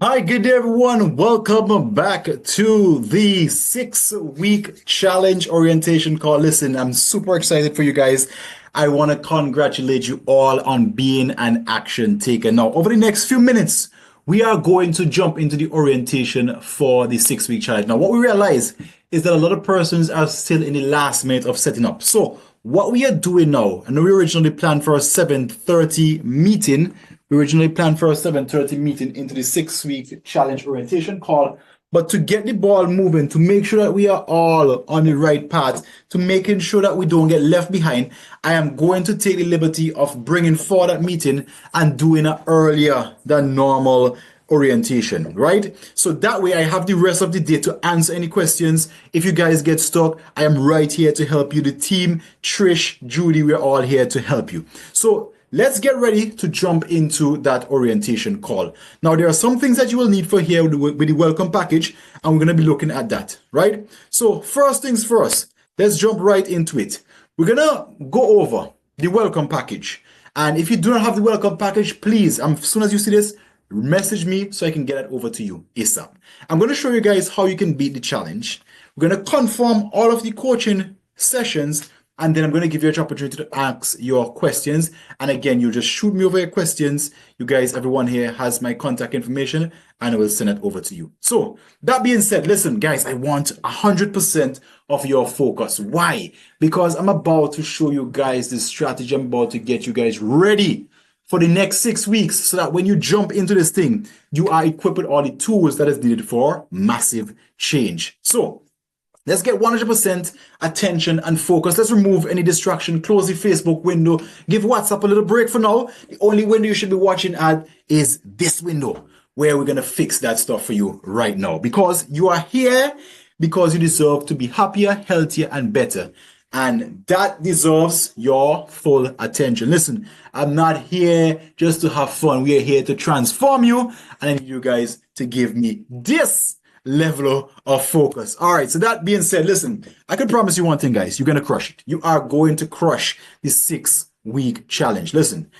Hi, good day, everyone. Welcome back to the 6-week challenge orientation call. Listen, I'm super excited for you guys. I want to congratulate you all on being an action taker. Now, over the next few minutes, we are going to jump into the orientation for the 6-week challenge. Now, what we realize is that a lot of persons are still in the last minute of setting up. So what we are doing now, I know we originally planned for a 7:30 meeting. We originally planned for a 7:30 meeting into the 6-week challenge orientation call. But to get the ball moving, to make sure that we are all on the right path, to making sure that we don't get left behind, I am going to take the liberty of bringing forward that meeting and doing it earlier than normal orientation, right? So that way I have the rest of the day to answer any questions. If you guys get stuck, I am right here to help you. The team, Trish, Judy, we're all here to help you. So let's get ready to jump into that orientation call. Now, there are some things that you will need for here with the welcome package, and we're going to be looking at that, right? So first things first, let's jump right into it. We're going to go over the welcome package. And if you do not have the welcome package, please, as soon as you see this, message me so I can get it over to you ASAP. I'm going to show you guys how you can beat the challenge. We're going to confirm all of the coaching sessions, and then I'm going to give you an opportunity to ask your questions. And again, you just shoot me over your questions. You guys, everyone here has my contact information, and I will send it over to you. So that being said, listen, guys, I want 100% of your focus. Why? Because I'm about to show you guys the strategy. I'm about to get you guys ready for the next 6 weeks so that when you jump into this thing, you are equipped with all the tools that is needed for massive change. So let's get 100% attention and focus. Let's remove any distraction, close the Facebook window, give WhatsApp a little break for now. The only window you should be watching at is this window where we're going to fix that stuff for you right now, because you are here because you deserve to be happier, healthier, and better. And that deserves your full attention. Listen, I'm not here just to have fun. We are here to transform you. And I need you guys to give me this level of focus. All right. So that being said, listen, I can promise you one thing, guys. You're going to crush it. You are going to crush the 6-week challenge. Listen,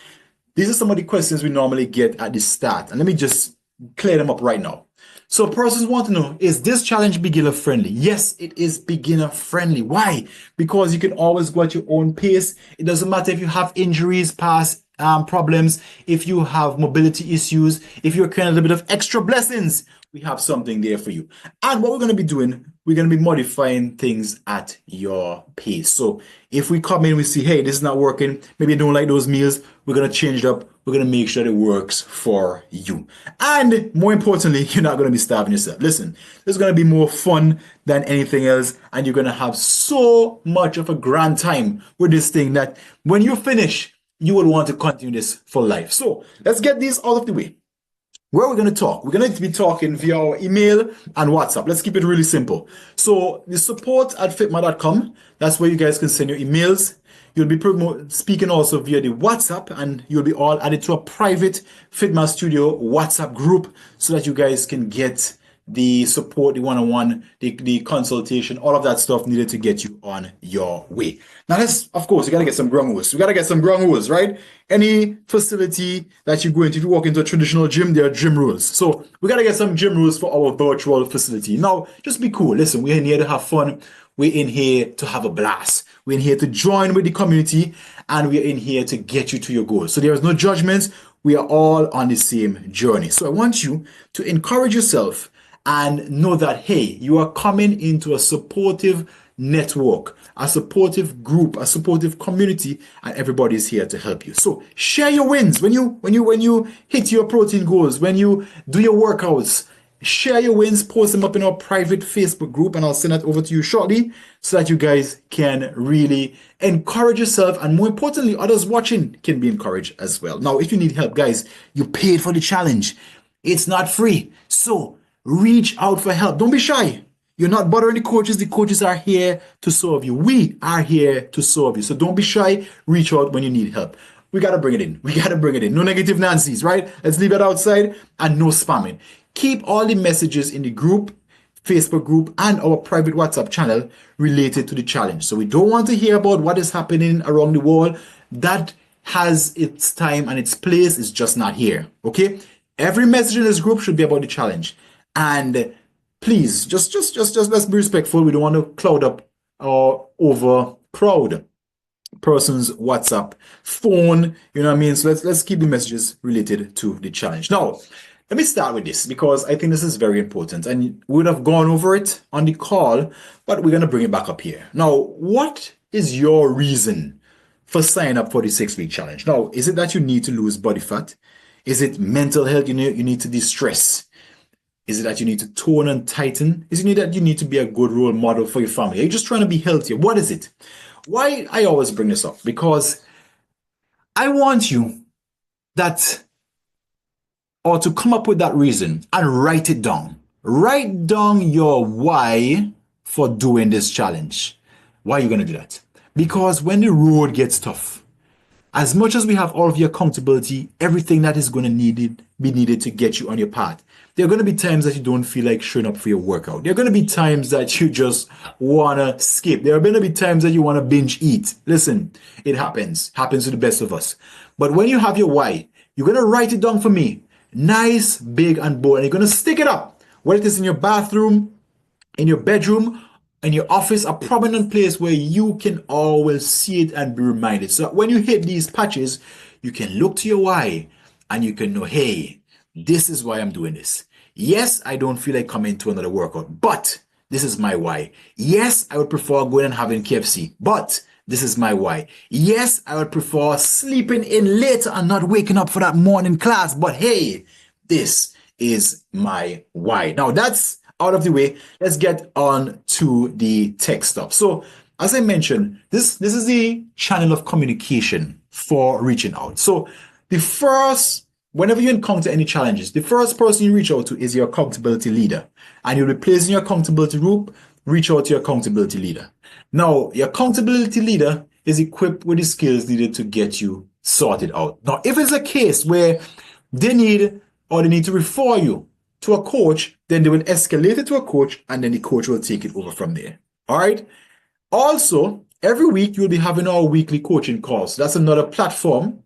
these are some of the questions we normally get at the start. And let me just clear them up right now. So persons want to know, is this challenge beginner friendly? Yes, it is beginner friendly. Why? Because you can always go at your own pace. It doesn't matter if you have injuries, past problems, if you have mobility issues, if you're carrying a little bit of extra blessings, we have something there for you. And what we're going to be doing, we're going to be modifying things at your pace. So if we come in, we see, hey, this is not working. Maybe you don't like those meals. We're going to change it up. We're going to make sure that it works for you. And more importantly, you're not going to be starving yourself. Listen, this is going to be more fun than anything else. And you're going to have so much of a grand time with this thing that when you finish, you will want to continue this for life. So let's get these out of the way. Where we're going to talk, we're going to be talking via our email and WhatsApp. Let's keep it really simple. So the support@fitma.com, that's where you guys can send your emails. You'll be speaking also via the WhatsApp, and you'll be all added to a private Fitma Studio WhatsApp group so that you guys can get the support, the one-on-one, the consultation, all of that stuff needed to get you on your way. Now, of course, you got to get some ground rules. You got to get some ground rules, right? Any facility that you go into, if you walk into a traditional gym, there are gym rules. So we got to get some gym rules for our virtual facility. Now, just be cool. Listen, we're in here to have fun. We're in here to have a blast. We're in here to join with the community, and we're in here to get you to your goals. So there is no judgments. We are all on the same journey. So I want you to encourage yourself and know that, hey, you are coming into a supportive network, a supportive group, a supportive community, and everybody is here to help you. So share your wins when you hit your protein goals, when you do your workouts. Share your wins, post them up in our private Facebook group, and I'll send that over to you shortly so that you guys can really encourage yourself, and more importantly, others watching can be encouraged as well. Now, if you need help, guys, you paid for the challenge. It's not free. So reach out for help. Don't be shy. You're not bothering the coaches. The coaches are here to serve you. We are here to serve you. So don't be shy. Reach out when you need help. We got to bring it in. We got to bring it in. No negative Nancy's, right? Let's leave it outside, and no spamming. Keep all the messages in the group, Facebook group, and our private WhatsApp channel related to the challenge. So we don't want to hear about what is happening around the world. That has its time and its place. It's just not here. Okay? Every message in this group should be about the challenge. And please, just let's be respectful. We don't want to cloud up or over crowd person's WhatsApp phone. You know what I mean? So let's keep the messages related to the challenge. Now, let me start with this because I think this is very important, and we would have gone over it on the call, but we're gonna bring it back up here. Now, what is your reason for signing up for the 6 week challenge? Now, is it that you need to lose body fat? Is it mental health? You need to de-stress? Is it that you need to tone and tighten? Is it that you need to be a good role model for your family? Are you just trying to be healthier? What is it? Why I always bring this up? Because I want you that, or to come up with that reason and write it down. Write down your why for doing this challenge. Why are you going to do that? Because when the road gets tough, as much as we have all of your accountability, everything that is going to be needed to get you on your path, there are going to be times that you don't feel like showing up for your workout. There are going to be times that you just want to skip. There are going to be times that you want to binge eat. Listen, it happens. Happens to the best of us. But when you have your why, you're going to write it down for me. Nice, big, and bold. And you're going to stick it up. Whether it is in your bathroom, in your bedroom, in your office, a prominent place where you can always see it and be reminded. So when you hit these patches, you can look to your why and you can know, hey, this is why I'm doing this. Yes, I don't feel like coming to another workout, but this is my why. Yes, I would prefer going and having KFC, but this is my why. Yes, I would prefer sleeping in later and not waking up for that morning class, but hey, this is my why. Now that's out of the way. Let's get on to the tech stuff. So as I mentioned, this is the channel of communication for reaching out. So whenever you encounter any challenges, the first person you reach out to is your accountability leader. And you'll be placed in your accountability group, reach out to your accountability leader. Now, your accountability leader is equipped with the skills needed to get you sorted out. Now, if it's a case where they need to refer you to a coach, then they will escalate it to a coach and then the coach will take it over from there. All right. Also, every week you'll be having our weekly coaching calls. That's another platform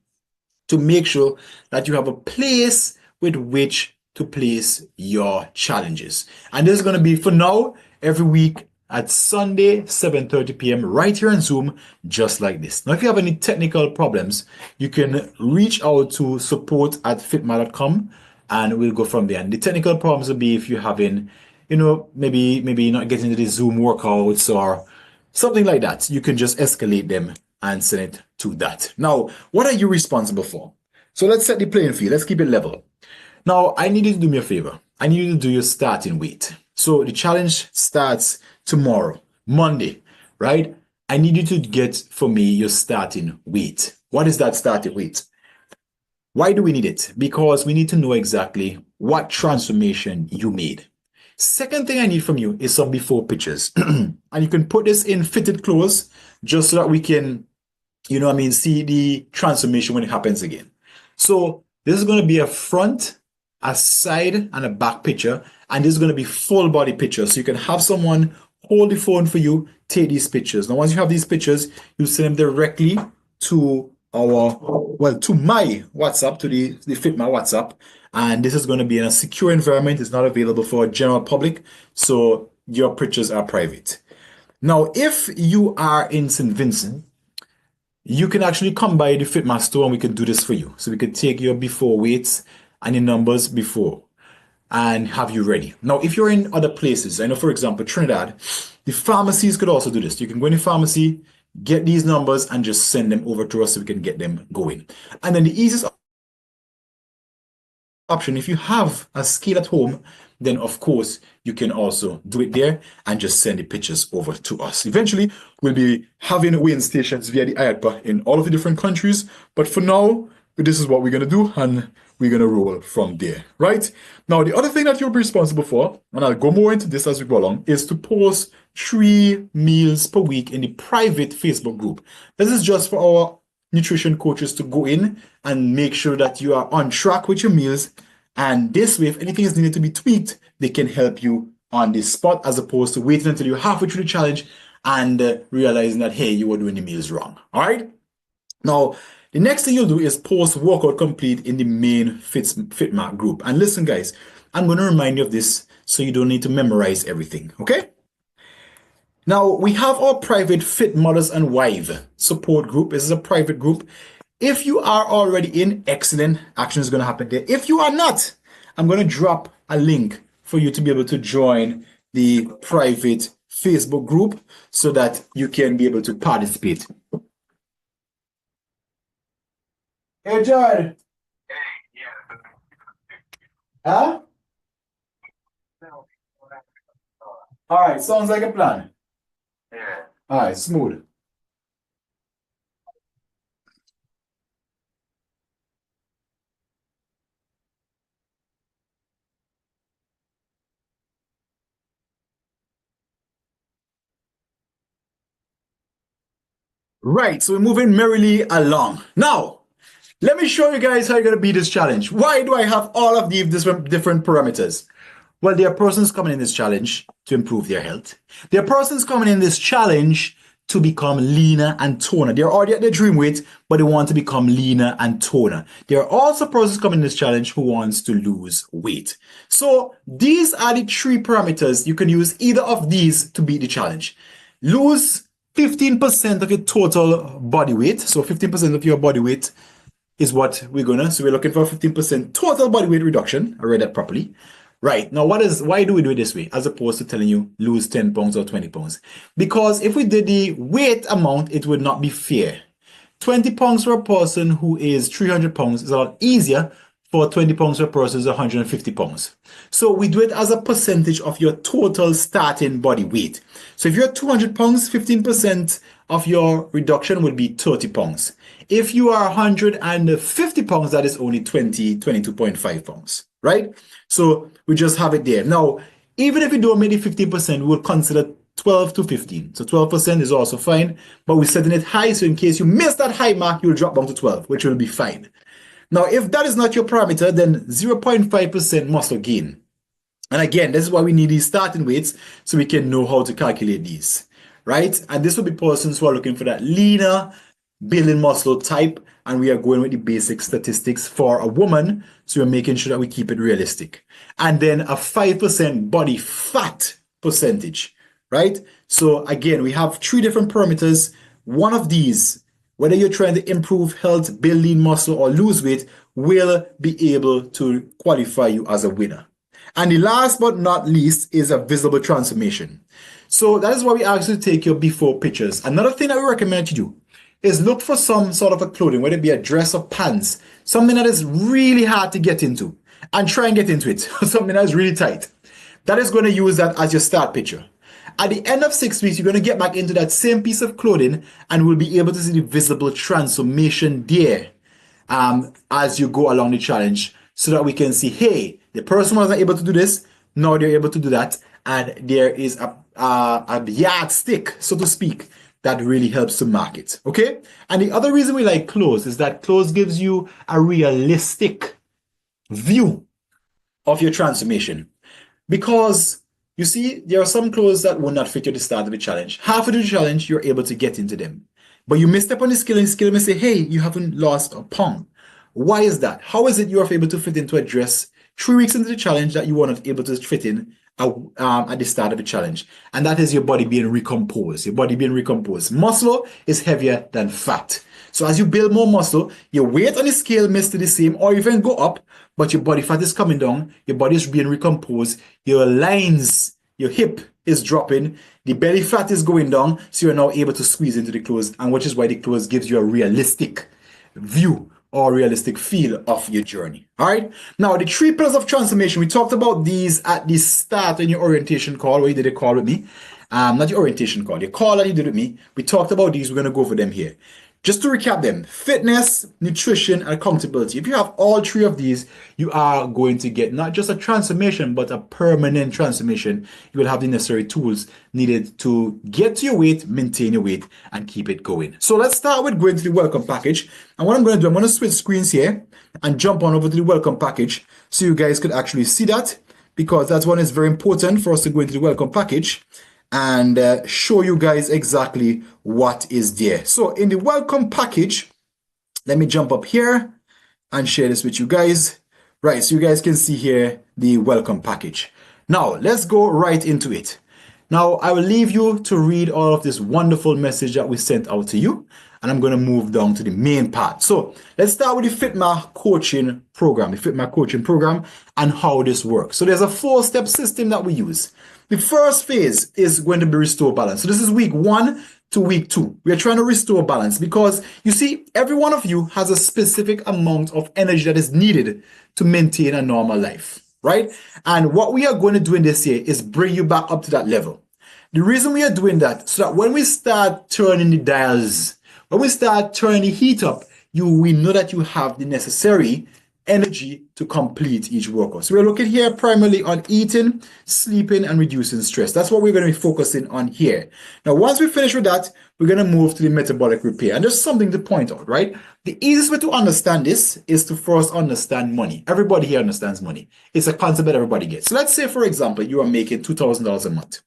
to make sure that you have a place with which to place your challenges. And this is going to be, for now, every week at Sunday, 7:30 p.m. right here on Zoom, just like this. Now, if you have any technical problems, you can reach out to support@fitma.com and we'll go from there. And the technical problems will be if you're having, maybe not getting to the Zoom workouts or something like that. You can just escalate them and send it to that. Now, what are you responsible for? So let's set the playing field. Let's keep it level. Now, I need you to do me a favor. I need you to do your starting weight. So the challenge starts tomorrow, Monday, right? I need you to get for me your starting weight. What is that starting weight? Why do we need it? Because we need to know exactly what transformation you made. Second thing I need from you is some before pictures. And you can put this in fitted clothes just so that we can, see the transformation when it happens again. So this is going to be a front, a side, and a back picture. And this is going to be full body picture. So you can have someone hold the phone for you, take these pictures. Now, once you have these pictures, you send them directly to to my WhatsApp, to the Fitma WhatsApp. And this is going to be in a secure environment. It's not available for general public. So your pictures are private. Now, if you are in St. Vincent, you can actually come by the Fitma store and we can do this for you. So we could take your before weights and your numbers before and have you ready. Now, if you're in other places, I know, for example, Trinidad, the pharmacies could also do this. You can go in the pharmacy, get these numbers and just send them over to us so we can get them going. And then the easiest option, if you have a scale at home, then of course you can also do it there and just send the pictures over to us. Eventually, we'll be having weighing stations via the IADPA in all of the different countries. But for now, this is what we're going to do and we're going to roll from there, right? Now, the other thing that you'll be responsible for, and I'll go more into this as we go along, is to post 3 meals per week in the private Facebook group. This is just for our nutrition coaches to go in and make sure that you are on track with your meals. And this way, if anything is needed to be tweaked, they can help you on the spot as opposed to waiting until you're halfway through the challenge and realizing that, hey, you were doing the meals wrong. All right. Now, The next thing you'll do is post workout complete in the main Fitmark group. And listen, guys, I'm going to remind you of this so you don't need to memorize everything, okay? Now, we have our private Fit Mothers and Wives support group. This is a private group. If you are already in, excellent action is going to happen there. If you are not, I'm going to drop a link for you to be able to join the private Facebook group so that you can be able to participate. Hey, Jared. Huh? All right, sounds like a plan. Yeah. All right, smooth. Right, so we're moving merrily along. Now, let me show you guys how you're going to beat this challenge. Why do I have all of these different parameters? Well, there are persons coming in this challenge to improve their health. There are persons coming in this challenge to become leaner and toner. They're already at their dream weight, but they want to become leaner and toner. There are also persons coming in this challenge who wants to lose weight. So these are the three parameters. You can use either of these to beat the challenge. Lose 15% of your total body weight. So 15% of your body weight is what we're gonna. So we're looking for 15% total body weight reduction. I read that properly. Right. Now, why do we do it this way as opposed to telling you lose 10 pounds or 20 pounds? Because if we did the weight amount, it would not be fair. 20 pounds for a person who is 300 pounds is a lot easier for 20 pounds for a person who's 150 pounds. So we do it as a percentage of your total starting body weight. So if you're 200 pounds, 15% of your reduction would be 30 pounds. If you are 150 pounds, that is only 22.5 pounds, right? So we just have it there. Now, even if we don't make it 15%, we will consider 12 to 15. So 12% is also fine, but we're setting it high. So in case you miss that high mark, you'll drop down to 12, which will be fine. Now, if that is not your parameter, then 0.5% muscle gain. And again, this is why we need these starting weights so we can know how to calculate these, right? And this will be persons who are looking for that leaner, building muscle type, and we are going with the basic statistics for a woman, so we're making sure that we keep it realistic. And then a 5% body fat percentage, right? So again, we have three different parameters. One of these, whether you're trying to improve health, build lean muscle, or lose weight, will be able to qualify you as a winner. And the last but not least is a visible transformation. So that is why we ask you to take your before pictures. Another thing that we recommend you do is look for some sort of a clothing, whether it be a dress or pants, something that is really hard to get into, and try and get into it, something that is really tight. That is going to use that as your start picture. At the end of 6 weeks, you're going to get back into that same piece of clothing and we'll be able to see the visible transformation there as you go along the challenge so that we can see, hey, the person wasn't able to do this, now they're able to do that, and there is a yardstick, so to speak, that really helps to mark it, okay? And the other reason we like clothes is that clothes gives you a realistic view of your transformation. Because you see, there are some clothes that will not fit you at the start of the challenge. Half of the challenge, you're able to get into them. But you misstep on the scale and the scale may say, hey, you haven't lost a pound. Why is that? How is it you're able to fit into a dress 3 weeks into the challenge that you were not able to fit in at the start of the challenge? And that is your body being recomposed. Your body being recomposed. Muscle is heavier than fat. So as you build more muscle, your weight on the scale may stay the same or even go up, but your body fat is coming down, your body is being recomposed, your lines, your hip is dropping, the belly fat is going down, so you're now able to squeeze into the clothes, and which is why the clothes gives you a realistic view or realistic feel of your journey. All right. Now, the 3 pillars of transformation, we talked about these at the start in your orientation call where you did a call with me. Not your orientation call, your call that you did with me. We talked about these. We're going to go for them here. Just to recap them, fitness, nutrition, and accountability. If you have all 3 of these, you are going to get not just a transformation, but a permanent transformation. You will have the necessary tools needed to get to your weight, maintain your weight, and keep it going. So let's start with going to the welcome package. And what I'm going to do, I'm going to switch screens here and jump on over to the welcome package so you guys could actually see that, because that one is very important for us to go into the welcome package and show you guys exactly what is there. So in the welcome package, Let me jump up here and share this with you guys. Right, so you guys can see here the welcome package. Now, let's go right into it. Now, I will leave you to read all of this wonderful message that we sent out to you, and I'm going to move down to the main part. So, let's start with the FitMA coaching program, and how this works. So, there's a 4-step system that we use. The first phase is going to be restore balance. So, this is week 1 to week 2. We are trying to restore balance because you see, every one of you has a specific amount of energy that is needed to maintain a normal life, right? And what we are going to do in this year is bring you back up to that level. The reason we are doing that, so that when we start turning the dials, when we start turning the heat up, we know that you have the necessary energy to complete each workout. So we're looking here primarily on eating, sleeping, and reducing stress. That's what we're going to be focusing on here. Now, once we finish with that, we're going to move to the metabolic repair. And there's something to point out, right? The easiest way to understand this is to first understand money. Everybody here understands money. It's a concept that everybody gets. So let's say, for example, you are making $2,000 a month.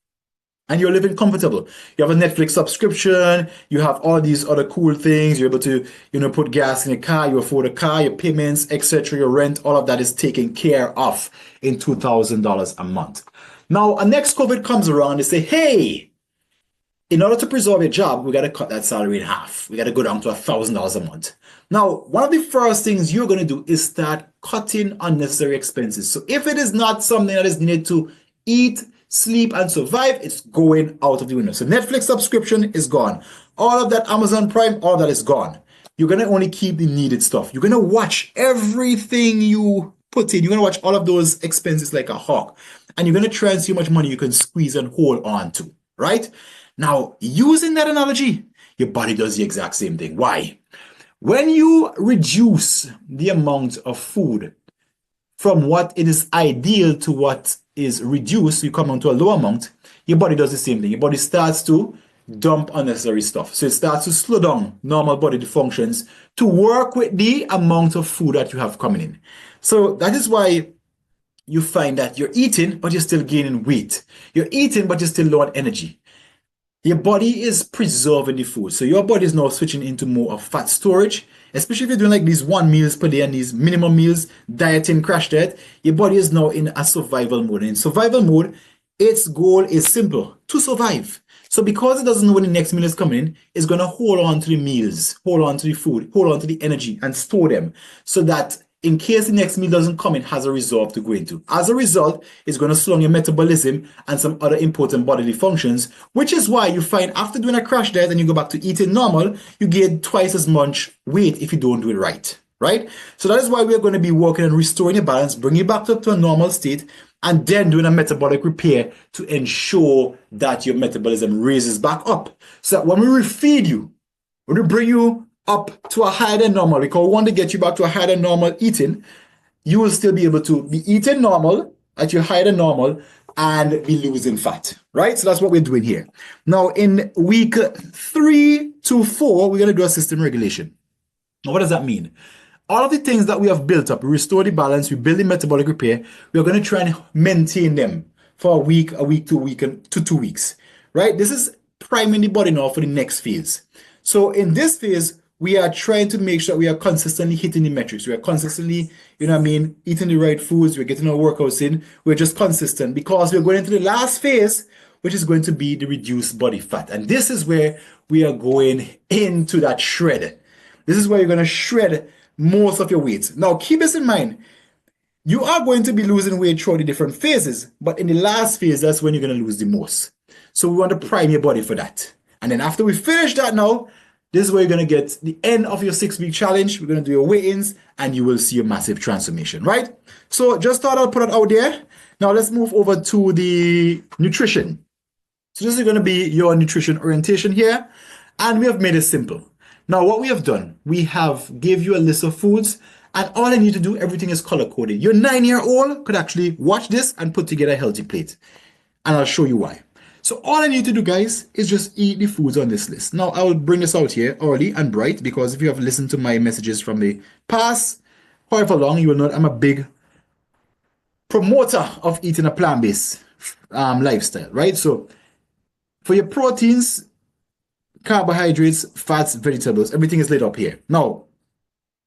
And you're living comfortable. You have a Netflix subscription. You have all these other cool things. You're able to, put gas in your car. You afford a car, your payments, etc., your rent. All of that is taken care of in $2,000 a month. Now, next COVID comes around. They say, hey, in order to preserve your job, we got to cut that salary in half. We got to go down to $1,000 a month. Now, one of the first things you're going to do is start cutting unnecessary expenses. So if it is not something that is needed to eat, sleep, and survive, it's going out of the window. So Netflix subscription is gone. All of that Amazon Prime, all that is gone. You're going to only keep the needed stuff. You're going to watch everything you put in. You're going to watch all of those expenses like a hawk. And you're going to try and see how much money you can squeeze and hold on to, right? Now, using that analogy, your body does the exact same thing. Why? When you reduce the amount of food from what it is ideal to what is reduced, you come onto a low amount, your body does the same thing. Your body starts to dump unnecessary stuff. So it starts to slow down normal body functions to work with the amount of food that you have coming in. So that is why you find that you're eating, but you're still gaining weight. You're eating, but you're still low on energy. Your body is preserving the food. So your body is now switching into more of fat storage, especially if you're doing like these 1 meals per day and these minimum meals, dieting, crash diet. Your body is now in a survival mode. And in survival mode, its goal is simple, to survive. So because it doesn't know when the next meal is coming in, it's going to hold on to the meals, hold on to the food, hold on to the energy and store them so that in case the next meal doesn't come, it has a reserve to go into. As a result, it's going to slow down your metabolism and some other important bodily functions, which is why you find after doing a crash diet and you go back to eating normal, you gain twice as much weight if you don't do it right? So that is why we are going to be working on restoring your balance, bringing you back up to a normal state, and then doing a metabolic repair to ensure that your metabolism raises back up. So that when we refeed you, when we bring you up to a higher than normal, because we want to get you back to a higher than normal eating, you will still be able to be eating normal at your higher than normal and be losing fat, right? So that's what we're doing here. Now, in week 3 to 4, we're going to do a system regulation. Now, what does that mean? All of the things that we have built up, we restore the balance, we build the metabolic repair, we're going to try and maintain them for a week, 2 weeks, right? This is priming the body now for the next phase. So in this phase, we are trying to make sure we are consistently hitting the metrics. We are consistently, eating the right foods. We're getting our workouts in. We're just consistent because we're going into the last phase, which is going to be the reduced body fat. And this is where we are going into that shred. This is where you're going to shred most of your weight. Now, keep this in mind. You are going to be losing weight throughout the different phases, but in the last phase, that's when you're going to lose the most. So we want to prime your body for that. And then after we finish that now, this is where you're going to get the end of your 6-week challenge. We're going to do your weigh-ins and you will see a massive transformation, right? So just thought I'll put it out there. Now let's move over to the nutrition. So this is going to be your nutrition orientation here. And we have made it simple. Now what we have done, we have gave you a list of foods and all I need to do, everything is color-coded. Your 9-year-old could actually watch this and put together a healthy plate. And I'll show you why. So all I need to do, guys, is just eat the foods on this list. Now, I will bring this out here early and bright because if you have listened to my messages from the past, however long, you will know I'm a big promoter of eating a plant-based lifestyle, right? So for your proteins, carbohydrates, fats, vegetables, everything is laid up here. Now,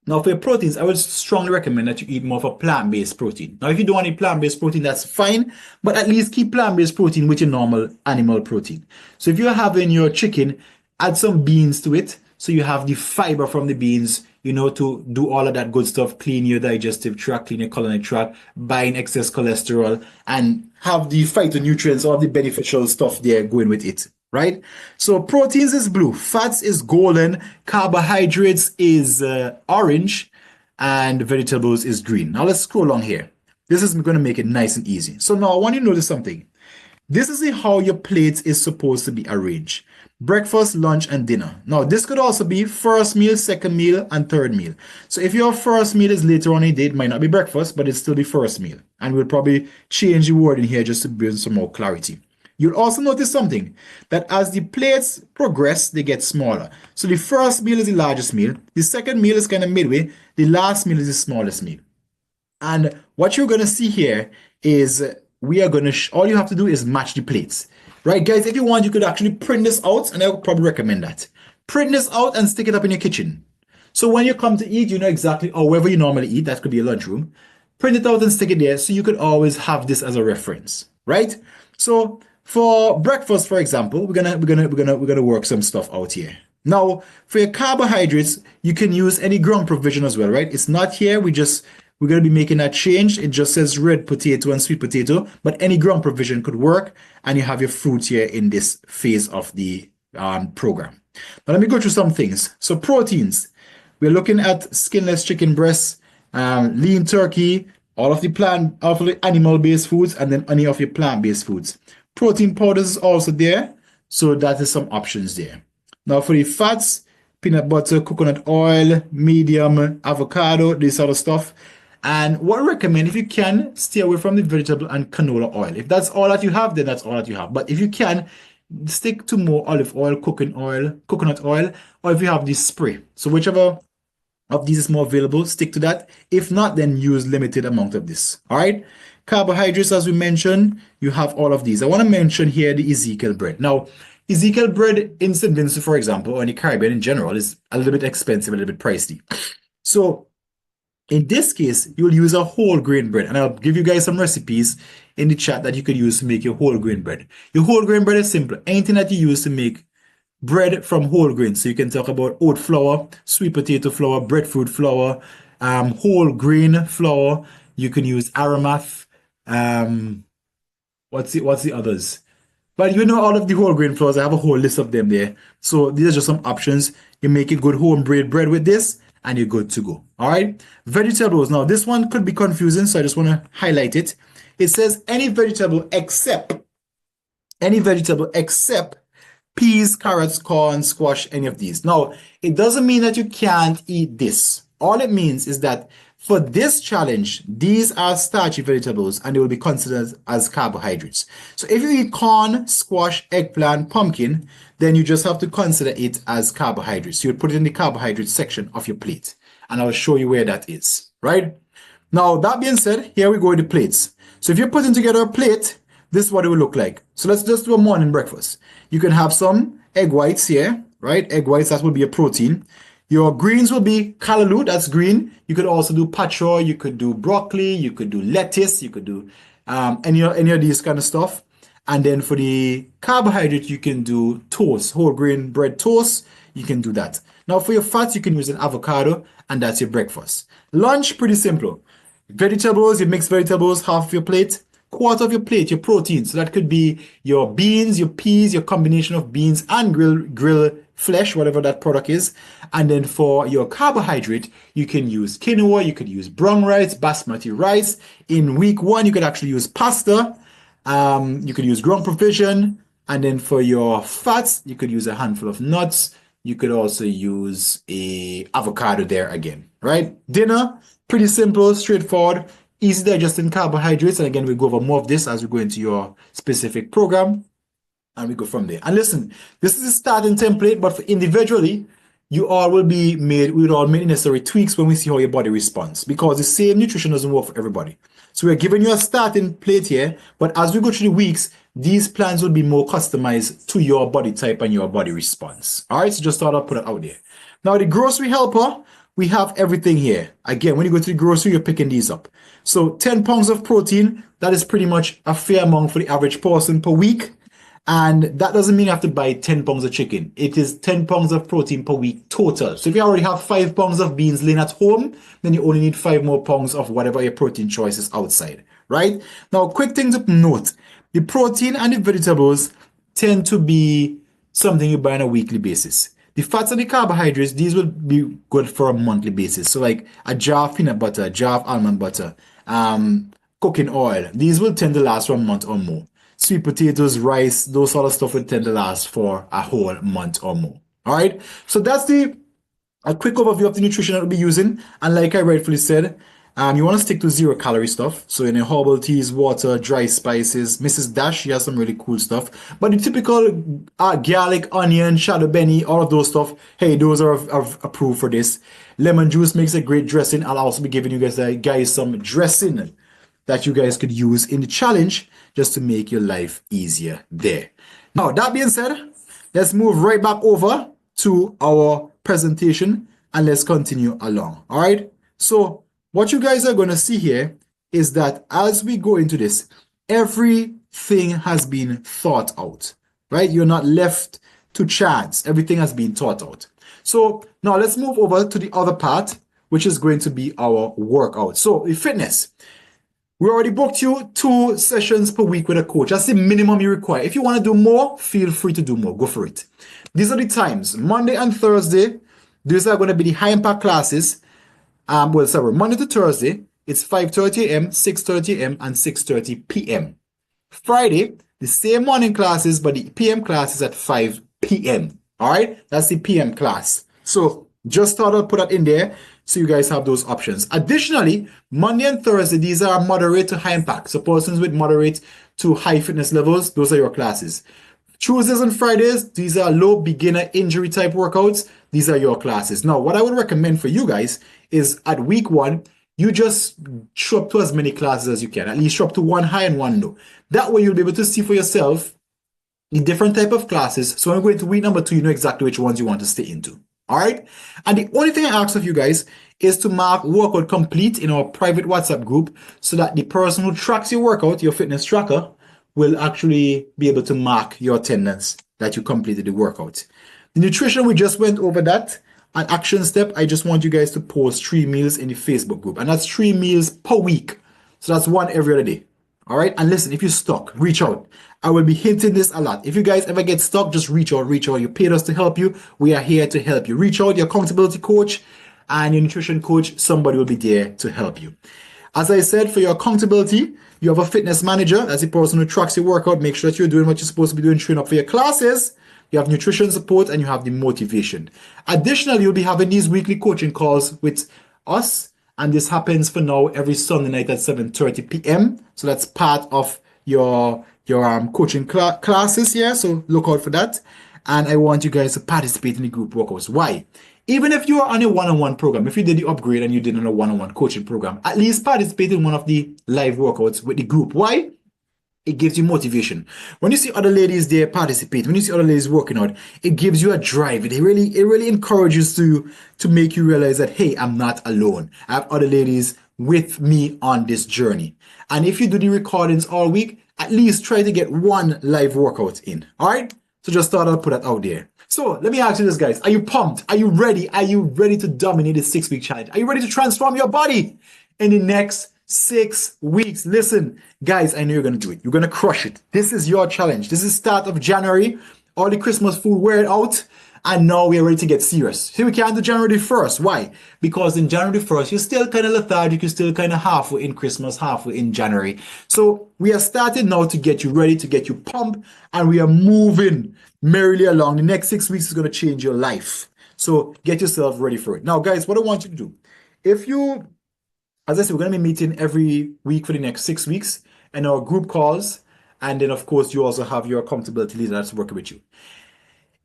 Now, for your proteins, I would strongly recommend that you eat more of a plant-based protein. Now, if you don't want any plant-based protein, that's fine, but at least keep plant-based protein with your normal animal protein. So if you're having your chicken, add some beans to it. So you have the fiber from the beans, to do all of that good stuff, clean your digestive tract, clean your colonic tract, bind excess cholesterol, and have the phytonutrients, all the beneficial stuff there going with it, right? So proteins is blue, fats is golden, carbohydrates is orange, and vegetables is green. Now let's scroll on here. This is going to make it nice and easy. So now I want you to notice something. This is how your plate is supposed to be arranged. Breakfast, lunch, and dinner. Now, this could also be first meal, second meal, and third meal. So if your first meal is later on in the day, it might not be breakfast, but it'll still be first meal. And we'll probably change the word in here just to bring some more clarity. You'll also notice something, that as the plates progress, they get smaller. So the first meal is the largest meal. The second meal is kind of midway. The last meal is the smallest meal. And what you're going to see here is we are going to, all you have to do is match the plates. Right, guys, if you want, you could actually print this out, and I would probably recommend that. Print this out and stick it up in your kitchen. So when you come to eat, you know exactly, or wherever you normally eat, that could be a lunchroom. Print it out and stick it there so you could always have this as a reference, right? So for breakfast, for example, we're gonna work some stuff out here. Now, for your carbohydrates, you can use any ground provision as well, right? It's not here. We're going to be making that change. It just says red potato and sweet potato, but any ground provision could work. And you have your fruits here in this phase of the program. Now, let me go through some things. So proteins, we're looking at skinless chicken breasts, lean turkey, all of the animal-based foods, and then any of your plant-based foods. Protein powders is also there. So that is some options there. Now for the fats, peanut butter, coconut oil, medium, avocado, this sort of stuff. And what I recommend, if you can, stay away from the vegetable and canola oil. If that's all that you have, then that's all that you have. But if you can, stick to more olive oil, coconut oil, or if you have this spray. So whichever of these is more available, stick to that. If not, then use limited amount of this. All right. Carbohydrates, as we mentioned, you have all of these. I want to mention here the Ezekiel bread. Now, Ezekiel bread in St. Vincent, for example, or in the Caribbean in general, is a little bit expensive, a little bit pricey. So in this case, you'll use a whole grain bread, and I'll give you guys some recipes in the chat that you can use to make your whole grain bread. Your whole grain bread is simple. Anything that you use to make bread from whole grain. So you can talk about oat flour, sweet potato flour, breadfruit flour, whole grain flour. You can use Aramath. What's the others? But you know all of the whole grain flours. I have a whole list of them there. So these are just some options. You make a good homemade bread with this, and you're good to go. All right. Vegetables. Now, this one could be confusing, so I just want to highlight it. It says any vegetable except peas, carrots, corn, squash, any of these. Now, it doesn't mean that you can't eat this. All it means is that for this challenge, these are starchy vegetables and they will be considered as carbohydrates. So if you eat corn, squash, eggplant, pumpkin, then you just have to consider it as carbohydrates. So you would put it in the carbohydrate section of your plate. And I'll show you where that is, right? Now, that being said, here we go with the plates. So if you're putting together a plate, this is what it will look like. So let's just do a morning breakfast. You can have some egg whites here, right? Egg whites, that will be a protein. Your greens will be callaloo, that's green. You could also do pacho, you could do broccoli, you could do lettuce, you could do any of these kind of stuff. And then for the carbohydrate, you can do toast, whole grain bread toast. You can do that. Now for your fats, you can use an avocado, and that's your breakfast. Lunch, pretty simple. Vegetables, you mix vegetables, half of your plate. Quarter of your plate, your protein. So that could be your beans, your peas, your combination of beans and grill flesh, whatever that product is. And then for your carbohydrate, you can use quinoa, you could use brown rice, basmati rice. In week 1, you could actually use pasta. You could use ground provision. And then for your fats, you could use a handful of nuts. You could also use a avocado there again, right? Dinner, pretty simple, straightforward. Easy digesting carbohydrates. And again, we'll go over more of this as we go into your specific program. And we go from there. And listen, this is a starting template, but for individually, we all make necessary tweaks when we see how your body responds, because the same nutrition doesn't work for everybody. So we're giving you a starting plate here, but as we go through the weeks, these plans will be more customized to your body type and your body response. All right, so just thought I'd put it out there. Now, the grocery helper, we have everything here. Again, when you go to the grocery, you're picking these up. So 10 pounds of protein, that is pretty much a fair amount for the average person per week. And that doesn't mean you have to buy 10 pounds of chicken. It is 10 pounds of protein per week total. So if you already have 5 pounds of beans laying at home, then you only need 5 more pounds of whatever your protein choice is outside, right? Now, quick thing to note, the protein and the vegetables tend to be something you buy on a weekly basis. The fats and the carbohydrates, these will be good for a monthly basis. So like a jar of peanut butter, a jar of almond butter, cooking oil, these will tend to last for a month or more. Sweet potatoes, rice, those sort of stuff will tend to last for a whole month or more. All right. So that's a quick overview of the nutrition that we'll be using. And like I rightfully said, you want to stick to 0 calorie stuff. So in herbal teas, water, dry spices. Mrs. Dash, she has some really cool stuff. But the typical garlic, onion, shadow benny, all of those stuff, hey, those are approved for this. Lemon juice makes a great dressing. I'll also be giving you guys some dressing that you guys could use in the challenge just to make your life easier there. Now, that being said, let's move right back over to our presentation and let's continue along. All right. So what you guys are going to see here is that as we go into this, everything has been thought out, right? You're not left to chance. Everything has been thought out. So now let's move over to the other part, which is going to be our workout. So the fitness. We already booked you 2 sessions per week with a coach. That's the minimum you require. If you want to do more, feel free to do more. Go for it. These are the times. Monday and Thursday, these are going to be the high impact classes. Monday to Thursday, it's 5:30 a.m., 6:30 a.m., and 6:30 p.m. Friday, the same morning classes, but the p.m. class is at 5 p.m. All right, that's the p.m. class. So just thought I'd put that in there so you guys have those options. Additionally, Monday and Thursday, these are moderate to high impact. So persons with moderate to high fitness levels, those are your classes. Tuesdays and Fridays, these are low beginner injury type workouts. These are your classes. Now, what I would recommend for you guys is at week 1, you just show up to as many classes as you can. At least show up to 1 high and 1 low. That way you'll be able to see for yourself the different type of classes. So when we go into week number 2, you know exactly which ones you want to stay into. All right. And the only thing I ask of you guys is to mark workout complete in our private WhatsApp group so that the person who tracks your workout, your fitness tracker, will actually be able to mark your attendance that you completed the workout. The nutrition, we just went over that. An action step, I just want you guys to post 3 meals in the Facebook group. And that's 3 meals per week. So that's 1 every other day. All right. And listen, if you're stuck, reach out. I will be hinting this a lot. If you guys ever get stuck, just reach out. You paid us to help you. We are here to help you. Reach out, your accountability coach and your nutrition coach. Somebody will be there to help you. As I said, for your accountability, you have a fitness manager. That's the person who tracks your workout. Make sure that you're doing what you're supposed to be doing, train up for your classes. You have nutrition support and you have the motivation. Additionally, you'll be having these weekly coaching calls with us. And this happens for now every Sunday night at 7:30 p.m. So that's part of your coaching classes here. So look out for that. And I want you guys to participate in the group workouts. Why? Even if you are on a one-on-one program, if you did the upgrade and you did on a one-on-one coaching program, at least participate in one of the live workouts with the group. Why? It gives you motivation. When you see other ladies there participate, when you see other ladies working out, it gives you a drive. It really encourages you to make you realize that, hey, I'm not alone. I have other ladies with me on this journey. And if you do the recordings all week, at least try to get 1 live workout in. All right. So just thought I'd put that out there. So let me ask you this, guys. Are you pumped? Are you ready? Are you ready to dominate this 6-week challenge? Are you ready to transform your body in the next 6 weeks? Listen, guys, I know you're going to do it. You're going to crush it. This is your challenge. This is start of January. All the Christmas food wear out. And now we're ready to get serious. So we can't do January 1st. Why? Because in January 1st, you're still kind of lethargic. You're still kind of halfway in Christmas, halfway in January. So we are starting now to get you ready, to get you pumped. And we are moving merrily along. The next 6 weeks is going to change your life. So get yourself ready for it. Now, guys, what I want you to do, if you, as I said, we're going to be meeting every week for the next 6 weeks and our group calls. And then, of course, you also have your accountability leader that's working with you.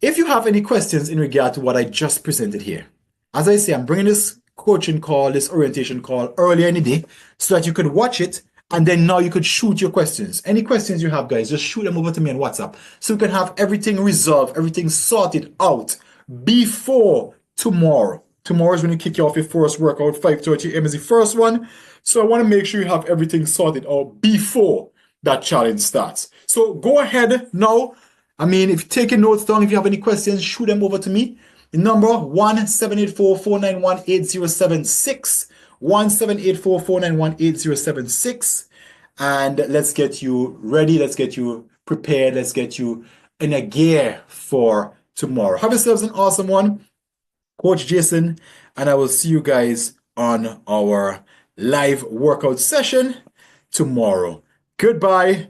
If you have any questions in regard to what I just presented here, as I say, I'm bringing this coaching call, this orientation call earlier in the day so that you could watch it and then now you could shoot your questions. Any questions you have, guys, just shoot them over to me on WhatsApp so we can have everything resolved, everything sorted out before tomorrow. Tomorrow is when you kick off your first workout. 5:30 a.m. is the first one. So I want to make sure you have everything sorted out before that challenge starts. So go ahead now. I mean, if you're taking notes down, if you have any questions, shoot them over to me. The number 1-784-491-8076. 1-784-491-8076. And let's get you ready. Let's get you prepared. Let's get you in a gear for tomorrow. Have yourselves an awesome one. Coach Jason, and I will see you guys on our live workout session tomorrow. Goodbye.